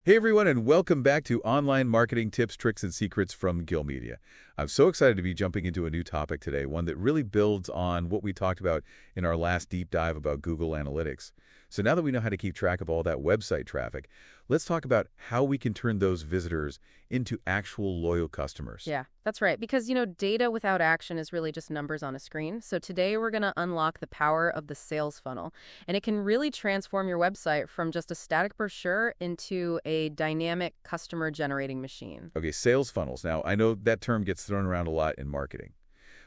Hey everyone, and welcome back to Online Marketing Tips, Tricks, and Secrets from Gill Media. I'm so excited to be jumping into a new topic today, one that really builds on what we talked about in our last deep dive about Google Analytics. So now that we know how to keep track of all that website traffic, let's talk about how we can turn those visitors into actual loyal customers. Yeah, that's right. Because, data without action is really just numbers on a screen. So today we're going to unlock the power of the sales funnel. And it can really transform your website from just a static brochure into a dynamic customer generating machine. Okay, sales funnels. Now, I know that term gets thrown around a lot in marketing.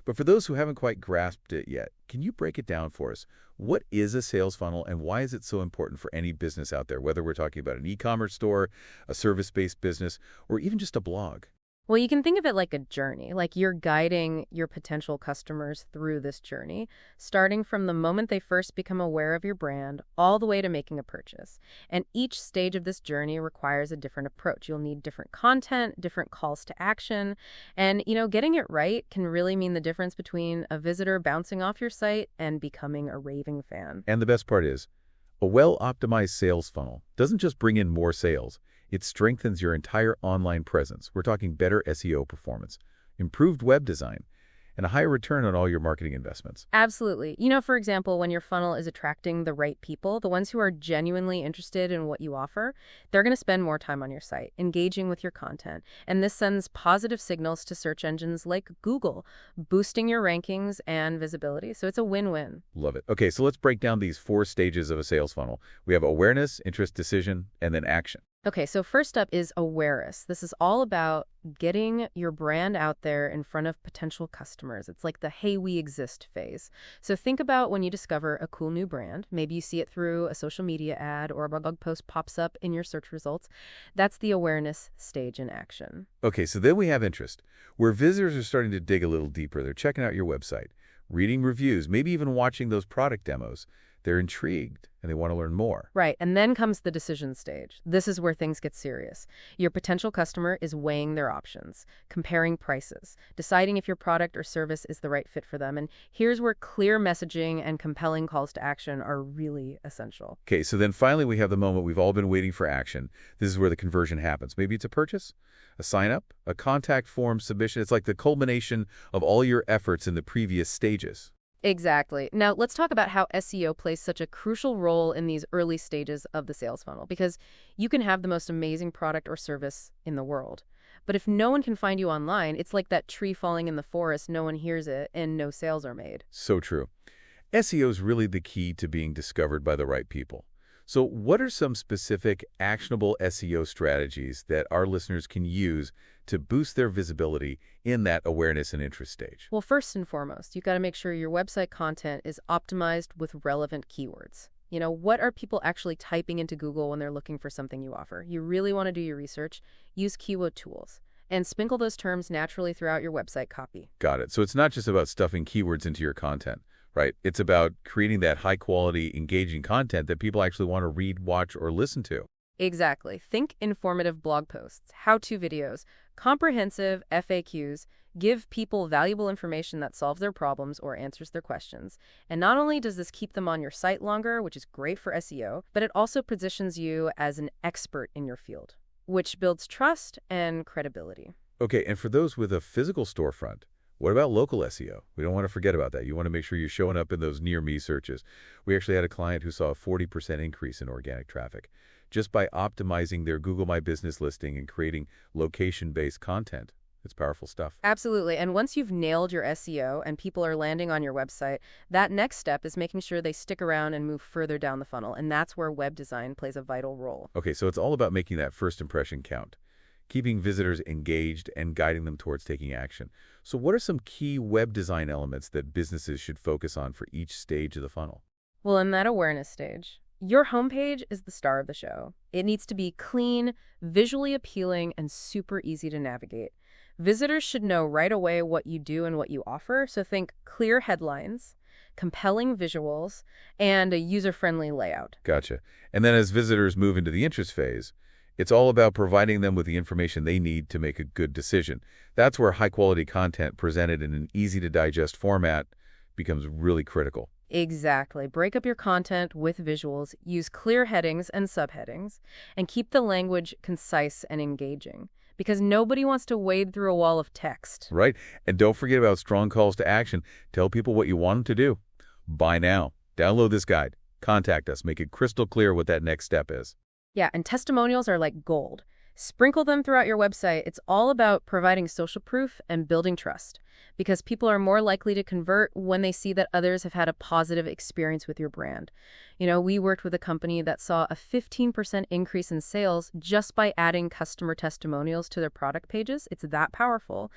But for those who haven't quite grasped it yet, can you break it down for us? What is a sales funnel and why is it so important for any business out there, whether we're talking about an e-commerce store, a service-based business, or even just a blog? Well, you can think of it like a journey, like you're guiding your potential customers through this journey, starting from the moment they first become aware of your brand all the way to making a purchase. And each stage of this journey requires a different approach. You'll need different content, different calls to action. And, getting it right can really mean the difference between a visitor bouncing off your site and becoming a raving fan. And the best part is, a well-optimized sales funnel doesn't just bring in more sales. It strengthens your entire online presence. We're talking better SEO performance, improved web design, and a higher return on all your marketing investments. Absolutely. For example, when your funnel is attracting the right people, the ones who are genuinely interested in what you offer, they're going to spend more time on your site, engaging with your content. And this sends positive signals to search engines like Google, boosting your rankings and visibility. So it's a win-win. Love it. Okay, so let's break down these 4 stages of a sales funnel. We have awareness, interest, decision, and then action. Okay, so first up is awareness. This is all about getting your brand out there in front of potential customers. It's like the hey, we exist phase. So think about when you discover a cool new brand. Maybe you see it through a social media ad or a blog post pops up in your search results. That's the awareness stage in action. Okay, so then we have interest, where visitors are starting to dig a little deeper. They're checking out your website, reading reviews, maybe even watching those product demos. They're intrigued, and they want to learn more. Right, and then comes the decision stage. This is where things get serious. Your potential customer is weighing their options, comparing prices, deciding if your product or service is the right fit for them. And here's where clear messaging and compelling calls to action are really essential. Okay, so then finally we have the moment we've all been waiting for action. This is where the conversion happens. Maybe it's a purchase, a sign-up, a contact form submission. It's like the culmination of all your efforts in the previous stages. Exactly. Now, let's talk about how SEO plays such a crucial role in these early stages of the sales funnel, because you can have the most amazing product or service in the world. But if no one can find you online, it's like that tree falling in the forest, no one hears it, and no sales are made. So true. SEO is really the key to being discovered by the right people. So what are some specific actionable SEO strategies that our listeners can use to boost their visibility in that awareness and interest stage? Well, first and foremost, you've got to make sure your website content is optimized with relevant keywords. What are people actually typing into Google when they're looking for something you offer? You really want to do your research. Use keyword tools and sprinkle those terms naturally throughout your website copy. Got it. So it's not just about stuffing keywords into your content, right? It's about creating that high-quality, engaging content that people actually want to read, watch, or listen to. Exactly. Think informative blog posts, how-to videos, comprehensive FAQs. Give people valuable information that solves their problems or answers their questions. And not only does this keep them on your site longer, which is great for SEO, but it also positions you as an expert in your field, which builds trust and credibility. Okay, and for those with a physical storefront, what about local SEO? We don't want to forget about that. You want to make sure you're showing up in those near-me searches. We actually had a client who saw a 40% increase in organic traffic just by optimizing their Google My Business listing and creating location-based content. It's powerful stuff. Absolutely. And once you've nailed your SEO and people are landing on your website, that next step is making sure they stick around and move further down the funnel. And that's where web design plays a vital role. Okay, so it's all about making that first impression count, keeping visitors engaged and guiding them towards taking action. So what are some key web design elements that businesses should focus on for each stage of the funnel? Well, in that awareness stage, your homepage is the star of the show. It needs to be clean, visually appealing, and super easy to navigate. Visitors should know right away what you do and what you offer, so think clear headlines, compelling visuals, and a user-friendly layout. Gotcha. And then as visitors move into the interest phase, it's all about providing them with the information they need to make a good decision. That's where high-quality content presented in an easy-to-digest format becomes really critical. Exactly. Break up your content with visuals, use clear headings and subheadings, and keep the language concise and engaging. Because nobody wants to wade through a wall of text. Right? And don't forget about strong calls to action. Tell people what you want them to do. Buy now. Download this guide. Contact us. Make it crystal clear what that next step is. Yeah, and testimonials are like gold. Sprinkle them throughout your website. It's all about providing social proof and building trust because people are more likely to convert when they see that others have had a positive experience with your brand. We worked with a company that saw a 15% increase in sales just by adding customer testimonials to their product pages. It's that powerful.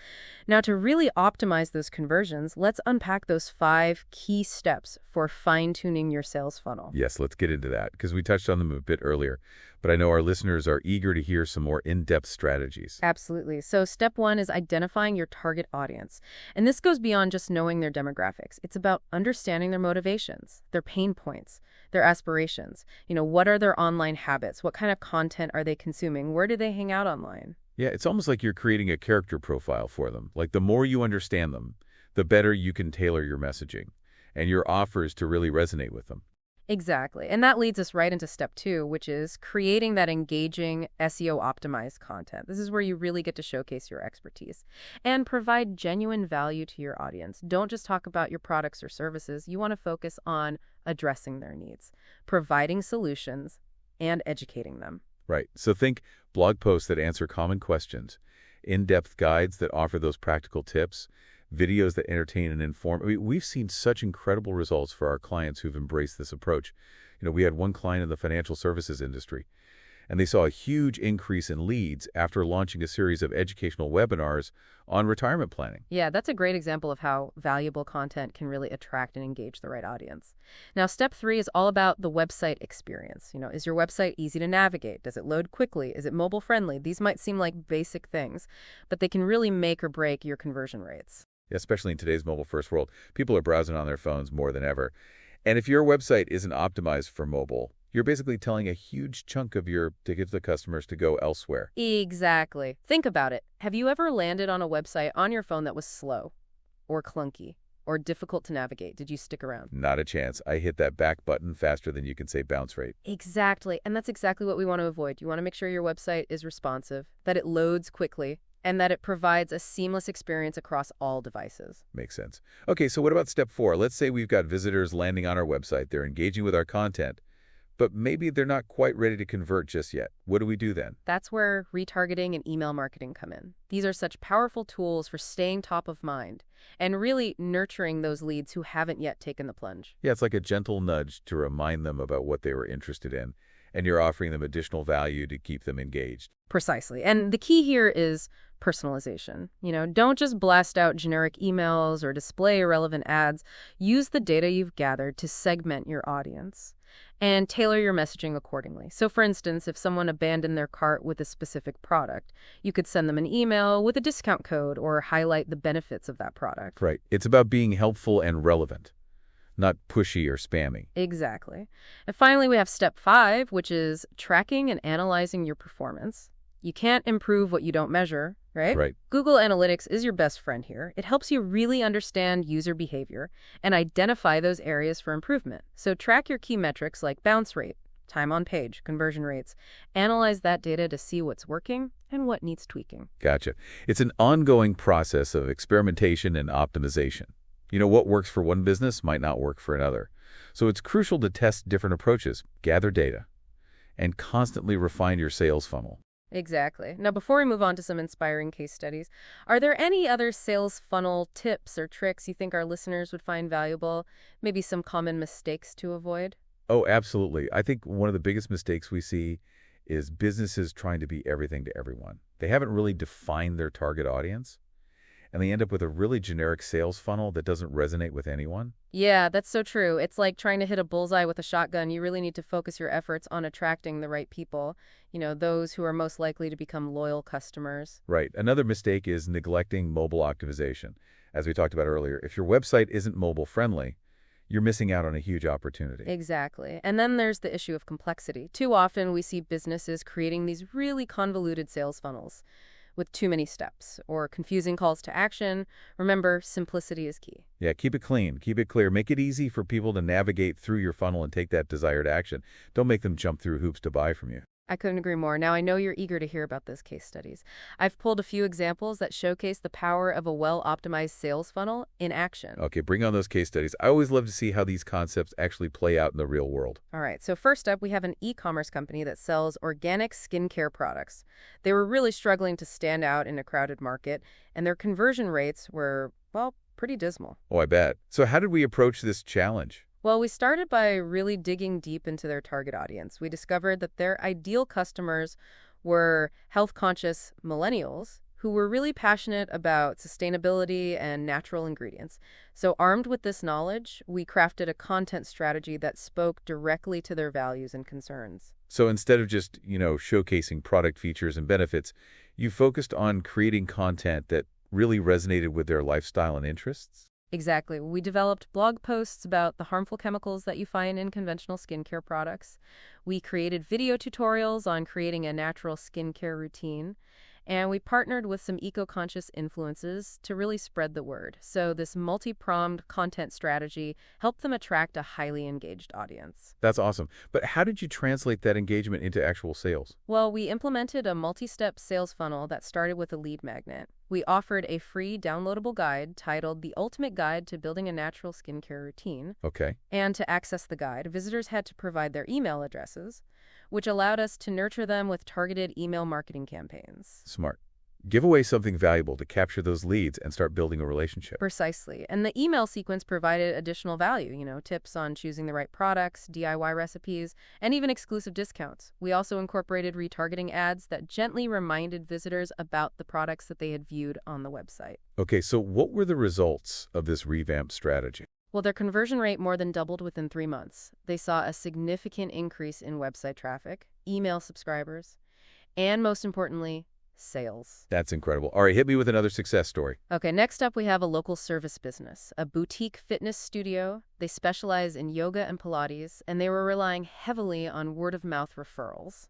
Now, to really optimize those conversions, let's unpack those 5 key steps for fine-tuning your sales funnel. Yes, let's get into that because we touched on them a bit earlier. But I know our listeners are eager to hear some more in-depth strategies. Absolutely. So step 1 is identifying your target audience. And this goes beyond just knowing their demographics. It's about understanding their motivations, their pain points, their aspirations. What are their online habits? What kind of content are they consuming? Where do they hang out online? Yeah, it's almost like you're creating a character profile for them. Like the more you understand them, the better you can tailor your messaging and your offers to really resonate with them. Exactly. And that leads us right into step 2, which is creating that engaging SEO-optimized content. This is where you really get to showcase your expertise and provide genuine value to your audience. Don't just talk about your products or services. You want to focus on addressing their needs, providing solutions, and educating them. Right. So think blog posts that answer common questions, in-depth guides that offer those practical tips, videos that entertain and inform. We've seen such incredible results for our clients who've embraced this approach. We had one client in the financial services industry, and they saw a huge increase in leads after launching a series of educational webinars on retirement planning. Yeah, that's a great example of how valuable content can really attract and engage the right audience. Now, step 3 is all about the website experience. Is your website easy to navigate? Does it load quickly? Is it mobile friendly? These might seem like basic things, but they can really make or break your conversion rates. Especially in today's mobile-first world, people are browsing on their phones more than ever. And if your website isn't optimized for mobile, you're basically telling a huge chunk of your tickets to customers to go elsewhere. Exactly. Think about it. Have you ever landed on a website on your phone that was slow or clunky or difficult to navigate? Did you stick around? Not a chance. I hit that back button faster than you can say bounce rate. Exactly. And that's exactly what we want to avoid. You want to make sure your website is responsive, that it loads quickly, and that it provides a seamless experience across all devices. Makes sense. Okay, so what about step 4? Let's say we've got visitors landing on our website. They're engaging with our content, but maybe they're not quite ready to convert just yet. What do we do then? That's where retargeting and email marketing come in. These are such powerful tools for staying top of mind and really nurturing those leads who haven't yet taken the plunge. Yeah, it's like a gentle nudge to remind them about what they were interested in, and you're offering them additional value to keep them engaged. Precisely. And the key here is personalization. Don't just blast out generic emails or display irrelevant ads. Use the data you've gathered to segment your audience and tailor your messaging accordingly. So for instance, if someone abandoned their cart with a specific product, you could send them an email with a discount code or highlight the benefits of that product. Right. It's about being helpful and relevant, not pushy or spammy. Exactly. And finally, we have step 5, which is tracking and analyzing your performance. You can't improve what you don't measure, right? Right. Google Analytics is your best friend here. It helps you really understand user behavior and identify those areas for improvement. So track your key metrics like bounce rate, time on page, conversion rates. Analyze that data to see what's working and what needs tweaking. Gotcha. It's an ongoing process of experimentation and optimization. What works for one business might not work for another. So it's crucial to test different approaches, gather data, and constantly refine your sales funnel. Exactly. Now, before we move on to some inspiring case studies, are there any other sales funnel tips or tricks you think our listeners would find valuable? Maybe some common mistakes to avoid? Oh, absolutely. I think one of the biggest mistakes we see is businesses trying to be everything to everyone. They haven't really defined their target audience, and they end up with a really generic sales funnel that doesn't resonate with anyone. Yeah, that's so true. It's like trying to hit a bullseye with a shotgun. You really need to focus your efforts on attracting the right people, those who are most likely to become loyal customers. Right. Another mistake is neglecting mobile optimization. As we talked about earlier, if your website isn't mobile friendly, you're missing out on a huge opportunity. Exactly. And then there's the issue of complexity. Too often we see businesses creating these really convoluted sales funnels with too many steps or confusing calls to action. Remember, simplicity is key. Yeah, keep it clean, keep it clear. Make it easy for people to navigate through your funnel and take that desired action. Don't make them jump through hoops to buy from you. I couldn't agree more. Now, I know you're eager to hear about those case studies. I've pulled a few examples that showcase the power of a well-optimized sales funnel in action. Okay, bring on those case studies. I always love to see how these concepts actually play out in the real world. All right, so first up, we have an e-commerce company that sells organic skincare products. They were really struggling to stand out in a crowded market, and their conversion rates were, well, pretty dismal. Oh, I bet. So how did we approach this challenge? Well, we started by really digging deep into their target audience. We discovered that their ideal customers were health-conscious millennials who were really passionate about sustainability and natural ingredients. So armed with this knowledge, we crafted a content strategy that spoke directly to their values and concerns. So instead of just, showcasing product features and benefits, you focused on creating content that really resonated with their lifestyle and interests? Exactly. We developed blog posts about the harmful chemicals that you find in conventional skincare products. We created video tutorials on creating a natural skincare routine. And we partnered with some eco-conscious influencers to really spread the word. So this multi-pronged content strategy helped them attract a highly engaged audience. That's awesome. But how did you translate that engagement into actual sales? Well, we implemented a multi-step sales funnel that started with a lead magnet. We offered a free downloadable guide titled The Ultimate Guide to Building a Natural Skincare Routine. Okay. And to access the guide, visitors had to provide their email addresses, which allowed us to nurture them with targeted email marketing campaigns. Smart. Give away something valuable to capture those leads and start building a relationship. Precisely. And the email sequence provided additional value, tips on choosing the right products, DIY recipes, and even exclusive discounts. We also incorporated retargeting ads that gently reminded visitors about the products that they had viewed on the website. Okay, so what were the results of this revamped strategy? Well, their conversion rate more than doubled within 3 months. They saw a significant increase in website traffic, email subscribers, and most importantly, sales. That's incredible. All right, hit me with another success story. Okay, next up we have a local service business, a boutique fitness studio. They specialize in yoga and Pilates, and they were relying heavily on word-of-mouth referrals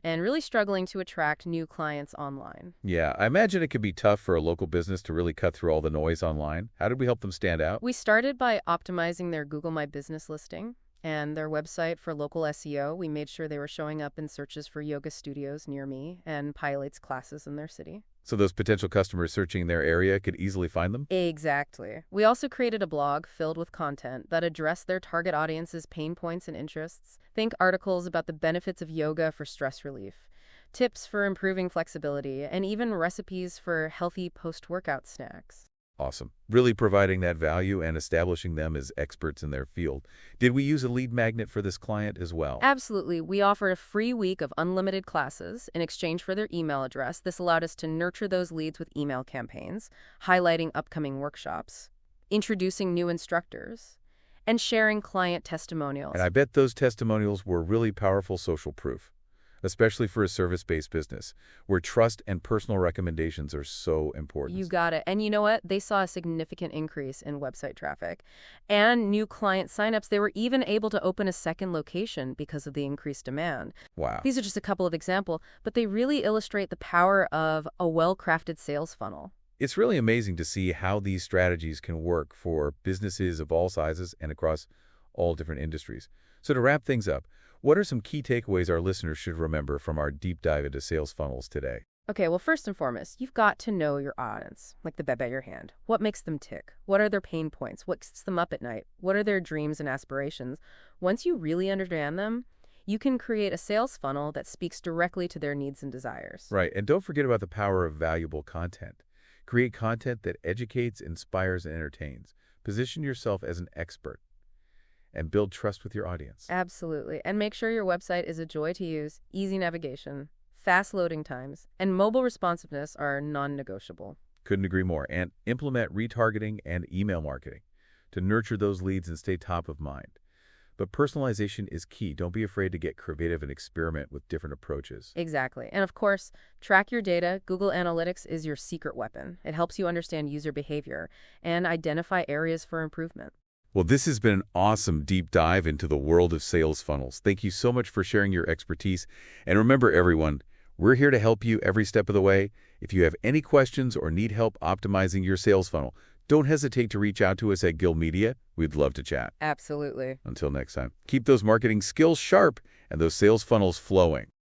and really struggling to attract new clients online. Yeah, I imagine it could be tough for a local business to really cut through all the noise online. How did we help them stand out? We started by optimizing their Google My Business listing and their website for local SEO. We made sure they were showing up in searches for yoga studios near me and pilates classes in their city. So those potential customers searching their area could easily find them? Exactly. We also created a blog filled with content that addressed their target audience's pain points and interests. Think articles about the benefits of yoga for stress relief, tips for improving flexibility, and even recipes for healthy post-workout snacks. Awesome. Really providing that value and establishing them as experts in their field. Did we use a lead magnet for this client as well? Absolutely. We offered a free week of unlimited classes in exchange for their email address. This allowed us to nurture those leads with email campaigns, highlighting upcoming workshops, introducing new instructors, and sharing client testimonials. And I bet those testimonials were really powerful social proof, especially for a service-based business, where trust and personal recommendations are so important. You got it. And you know what? They saw a significant increase in website traffic and new client signups. They were even able to open a second location because of the increased demand. Wow. These are just a couple of examples, but they really illustrate the power of a well-crafted sales funnel. It's really amazing to see how these strategies can work for businesses of all sizes and across all different industries. So to wrap things up, what are some key takeaways our listeners should remember from our deep dive into sales funnels today? Okay, well, first and foremost, you've got to know your audience, like the babe at your hand. What makes them tick? What are their pain points? What keeps them up at night? What are their dreams and aspirations? Once you really understand them, you can create a sales funnel that speaks directly to their needs and desires. Right, and don't forget about the power of valuable content. Create content that educates, inspires, and entertains. Position yourself as an expert and build trust with your audience. Absolutely. And make sure your website is a joy to use, easy navigation, fast loading times, and mobile responsiveness are non-negotiable. Couldn't agree more. And implement retargeting and email marketing to nurture those leads and stay top of mind. But personalization is key. Don't be afraid to get creative and experiment with different approaches. Exactly. And of course, track your data. Google Analytics is your secret weapon. It helps you understand user behavior and identify areas for improvement. Well, this has been an awesome deep dive into the world of sales funnels. Thank you so much for sharing your expertise. And remember, everyone, We're here to help you every step of the way. If you have any questions or need help optimizing your sales funnel, don't hesitate to reach out to us at Guild Media. We'd love to chat. Absolutely. Until next time, keep those marketing skills sharp and those sales funnels flowing.